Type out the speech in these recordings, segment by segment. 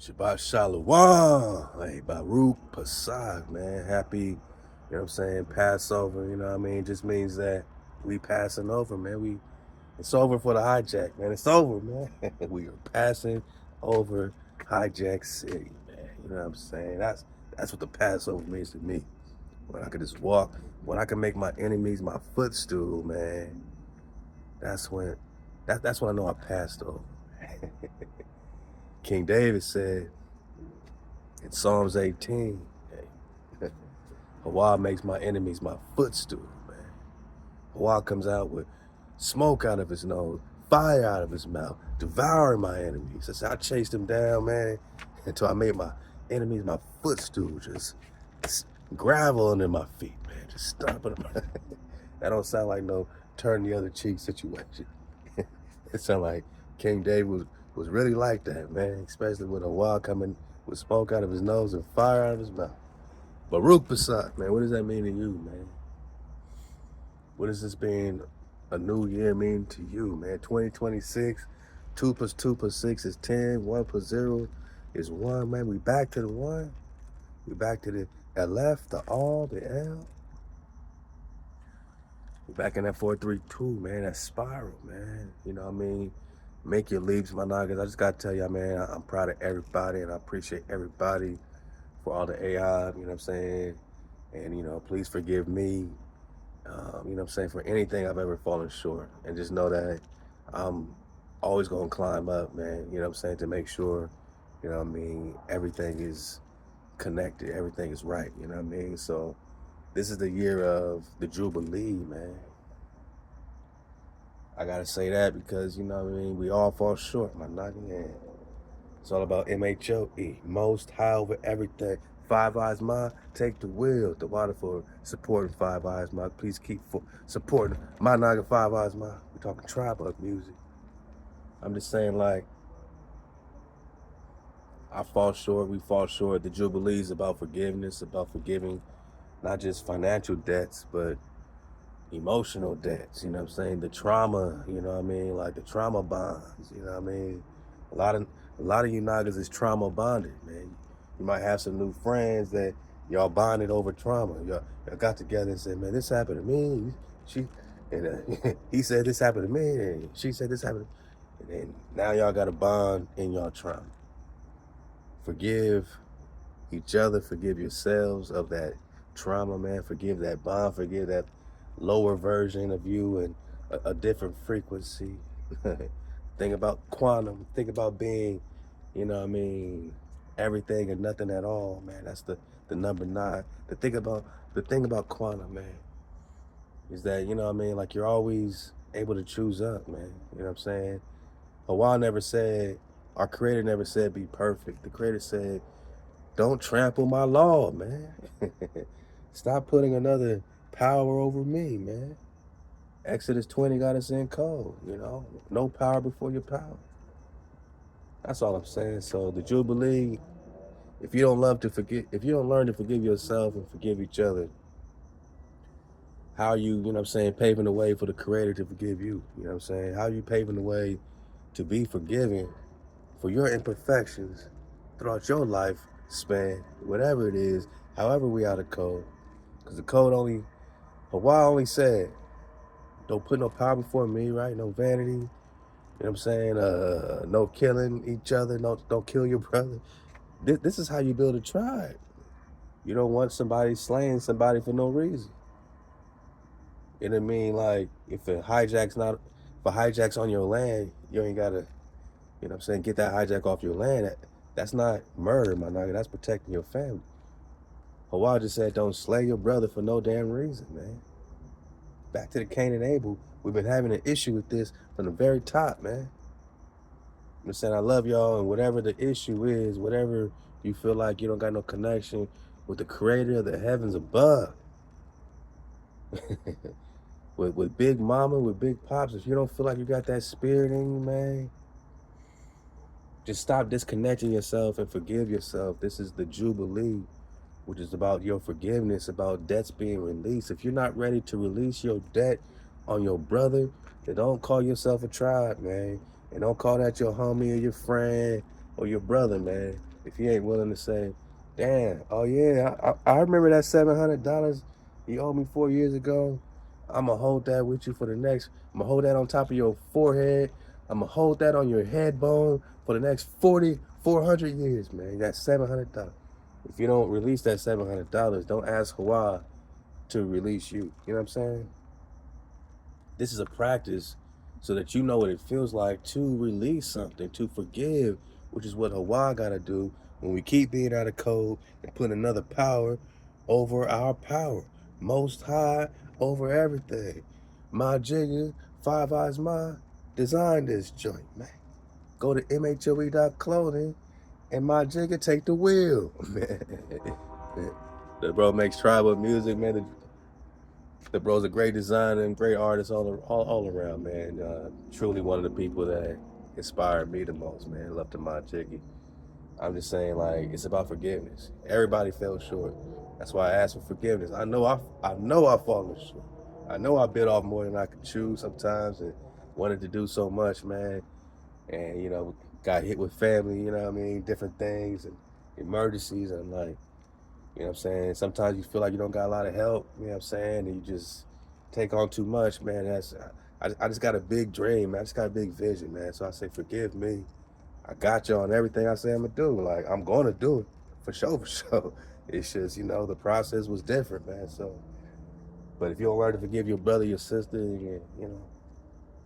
Shabbat Shalawam. Hey, Baruk Pasak, man. Happy, you know what I'm saying, Passover, you know what I mean? Just means that we passing over, man. It's over for the hijack, man. It's over, man. We are passing over hijack city, man. You know what I'm saying? That's what the Passover means to me. When I can just walk, when I can make my enemies my footstool, man. That's when that's when I know I passed over. King David said in Psalms 18, hey, HaWah makes my enemies my footstool, man. HaWah comes out with smoke out of his nose, fire out of his mouth, devouring my enemies. I chased them down, man, until I made my enemies my footstool, just gravel under my feet, man, just stomping them. That don't sound like no turn the other cheek situation. It sound like King David was really like that, man, especially with HaWah coming with smoke out of his nose and fire out of his mouth. Baruk Pasak, man, what does that mean to you, man? What does this being a new year mean to you, man? 2026, 2 plus 2 plus 6 is 10, 1 plus 0 is 1, man. We back to the 1. We back to the left, the all, the L. We back in that 4-3-2, man, that spiral, man. You know what I mean? Make your leaps, my niggas. I just got to tell y'all, man, I'm proud of everybody, and I appreciate everybody for all the AI, you know what I'm saying? And, you know, please forgive me, you know what I'm saying, for anything I've ever fallen short. And just know that I'm always going to climb up, man, you know what I'm saying, to make sure, you know what I mean, everything is connected, everything is right, you know what I mean? So this is the year of the jubilee, man. I got to say that because, you know what I mean, we all fall short, my nigga. It's all about MHOE, most high over everything. Five Eyes Ma, take the wheel. The water for supporting Five Eyes Ma. Please keep supporting my nigga Five Eyes Ma. We're talking tribe up music. I'm just saying, like, I fall short, we fall short. The Jubilee is about forgiveness, about forgiving not just financial debts, but emotional debts, you know what I'm saying? The trauma, you know what I mean? Like the trauma bonds, you know what I mean? A lot of you niggas is trauma bonded, man. You might have some new friends that y'all bonded over trauma. Y'all got together and said, man, this happened to me. He said this happened to me, and she said this happened. And then now y'all got a bond in y'all trauma. Forgive each other, forgive yourselves of that trauma, man. Forgive that bond, forgive that lower version of you and a different frequency. Think about quantum, think about being, you know what I mean, everything and nothing at all, man. That's the number 9. The thing about quantum, man, is that, you know what I mean, like you're always able to choose up, man. You know what I'm saying? HaWah never said, our creator never said be perfect. The creator said, don't trample my law, man. Stop putting another power over me, man. Exodus 20 got us in code, you know. No power before your power. That's all I'm saying. So the Jubilee, if you don't learn to forgive yourself and forgive each other, how are you, you know what I'm saying, paving the way for the Creator to forgive you? You know what I'm saying? How are you paving the way to be forgiven for your imperfections throughout your life span, whatever it is, however we out of code? Because the code only, HaWah only said, don't put no power before me, right? No vanity. You know what I'm saying? No killing each other. No, don't kill your brother. This is how you build a tribe. You don't want somebody slaying somebody for no reason. You know what I mean? Like, if a hijack's on your land, you ain't gotta, you know what I'm saying, get that hijack off your land. That's not murder, my nigga. That's protecting your family. HaWah just said, don't slay your brother for no damn reason, man. Back to the Cain and Abel. We've been having an issue with this from the very top, man. I'm saying I love y'all, and whatever the issue is, whatever you feel like you don't got no connection with the creator of the heavens above, with Big Mama, with Big Pops, if you don't feel like you got that spirit in you, man, just stop disconnecting yourself and forgive yourself. This is the Jubilee, which is about your forgiveness, about debts being released. If you're not ready to release your debt on your brother, then don't call yourself a tribe, man. And don't call that your homie or your friend or your brother, man. if you ain't willing to say, damn, oh yeah, I remember that $700 you owed me 4 years ago. I'm going to hold that with you for the next, I'm going to hold that on top of your forehead. I'm going to hold that on your head bone for the next 400 years, man. That's $700. If you don't release that $700, don't ask HaWah to release you. You know what I'm saying? This is a practice so that you know what it feels like to release something, to forgive, which is what HaWah got to do when we keep being out of code and put another power over our power. Most High over everything. My Jigga, Five Eyes Ma, designed this joint, man. Go to MHOE.clothing and My Jigga take the wheel, man. The bro makes tribal music, man. The bro's a great designer and great artist all around, man. Truly one of the people that inspired me the most, man. Love to my Jiggy. I'm just saying, like, it's about forgiveness. Everybody fell short. That's why I asked for forgiveness. I know I've fallen short. I know I bit off more than I could chew sometimes and wanted to do so much, man. And, you know, got hit with family, you know what I mean? Different things and emergencies. And, like, you know what I'm saying? Sometimes you feel like you don't got a lot of help, you know what I'm saying? And you just take on too much, man. I just got a big dream, man. I just got a big vision, man. So I say, forgive me. I got you on everything I say I'm going to do. Like, I'm going to do it for sure, for sure. It's just, you know, the process was different, man. So, but if you don't learn to forgive your brother, your sister, you know,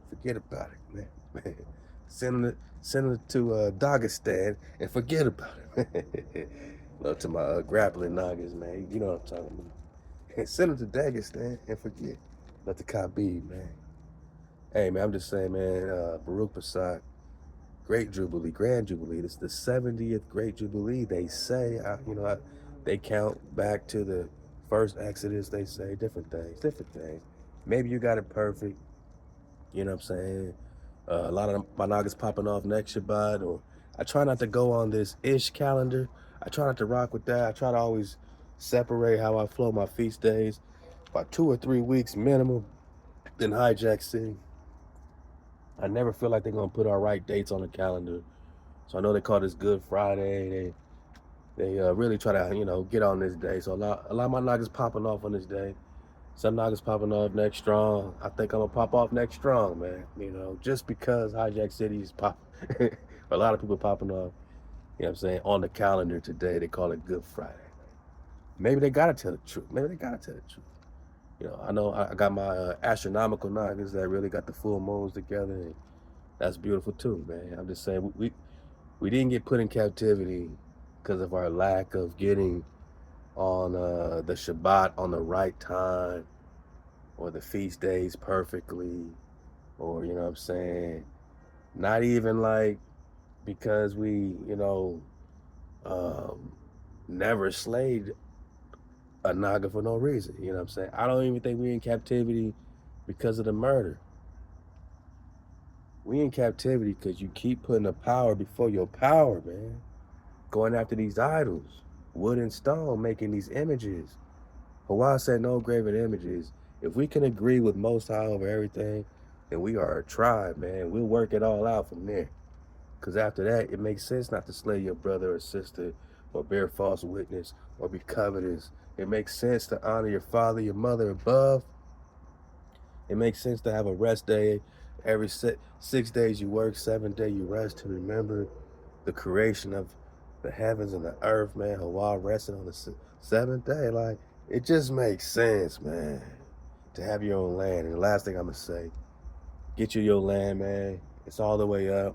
forget about it, man. Send them to Dagestan and forget about it. Love to my grappling noggins, man. You know what I'm talking about. Send them to Dagestan and forget. Love to Khabib, man. Hey, man, I'm just saying, man, Baruk Pasak, Great Jubilee, Grand Jubilee. This is the 70th Great Jubilee, they say. They count back to the first Exodus, they say. Different things. Maybe you got it perfect. You know what I'm saying? A lot of my niggas popping off next Shabbat, or I try not to go on this ish calendar. I try not to rock with that. I try to always separate how I flow my feast days by 2 or 3 weeks minimum. Then Hijack City. I never feel like they're gonna put our right dates on the calendar. So I know they call this Good Friday. They really try to, you know, get on this day. So a lot of my niggas popping off on this day. Some niggas popping off next strong. I think I'm gonna pop off next strong, man. You know, just because Hijack City is popping. A lot of people popping off, you know what I'm saying, on the calendar today. They call it Good Friday. Maybe they gotta tell the truth. You know I got my astronomical niggas that really got the full moons together, and that's beautiful too, man. I'm just saying we didn't get put in captivity because of our lack of getting on the Shabbat on the right time, or the feast days perfectly, or, you know what I'm saying, not even like because we, you know, never slayed a Naga for no reason. You know what I'm saying? I don't even think we in captivity because of the murder. We in captivity because you keep putting the power before your power, man. Going after these idols, wood and stone, making these images. HaWah said no graven images. If we can agree with Most High over everything, then we are a tribe, man. We'll work it all out from there. Because after that, it makes sense not to slay your brother or sister, or bear false witness, or be covetous. It makes sense to honor your father, your mother above. It makes sense to have a rest day. Every 6 days you work, 7th day you rest, to remember the creation of the heavens and the earth, man. HaWah rested on the 7th day. Like, it just makes sense, man, to have your own land. And the last thing I'm going to say, get you your land, man. It's all the way up.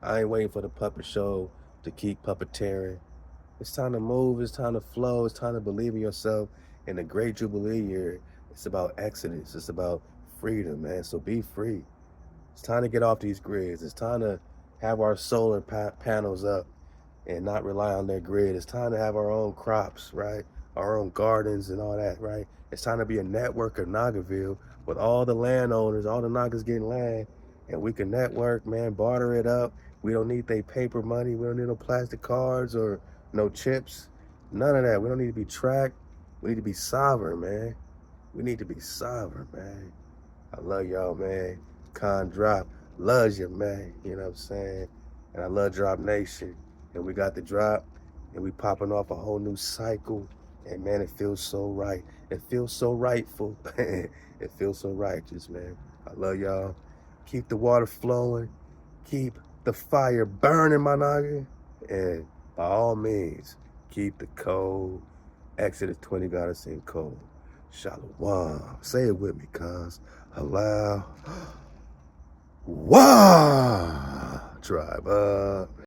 I ain't waiting for the puppet show to keep puppeteering. It's time to move. It's time to flow. It's time to believe in yourself. In the Great Jubilee year, it's about exodus. It's about freedom, man. So be free. It's time to get off these grids. It's time to have our solar panels up and not rely on their grid. It's time to have our own crops, right? Our own gardens and all that, right? It's time to be a network of Nagaville with all the landowners, all the Nagas getting land, and we can network, man, barter it up. We don't need they paper money. We don't need no plastic cards or no chips. None of that. We don't need to be tracked. We need to be sovereign, man. We need to be sovereign, man. I love y'all, man. Con Drop loves you, man. You know what I'm saying? And I love Drop Nation. And we got the drop. and we popping off a whole new cycle. And man, it feels so right. It feels so rightful. It feels so righteous, man. I love y'all. Keep the water flowing. Keep the fire burning, my noggin. And by all means, keep the code. Exodus 20 gotta seem cold. Shalawam. Say it with me, cuz. Halal HaWah. Tribe up.